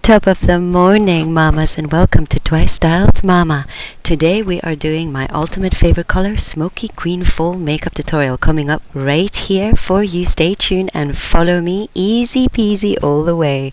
Top of the morning, mamas, and welcome to Twice Styled Mama. Today we are doing my ultimate favorite color, Smoky Queen Full Makeup tutorial coming up right here for you. Stay tuned and follow me, easy peasy all the way.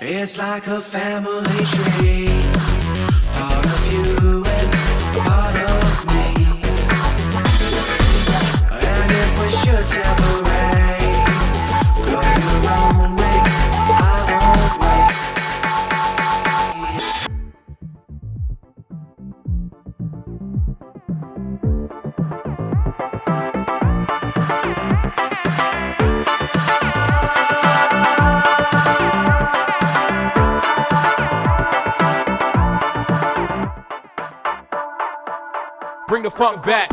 It's like a family tree, part of you and part of me. And if we should separate, go your own way, I won't wait. Bring the funk back.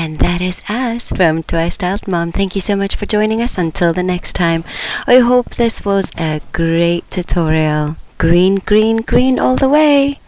And that is us from Twice Styled Mom. Thank you so much for joining us. Until the next time, I hope this was a great tutorial. Green, green, green all the way.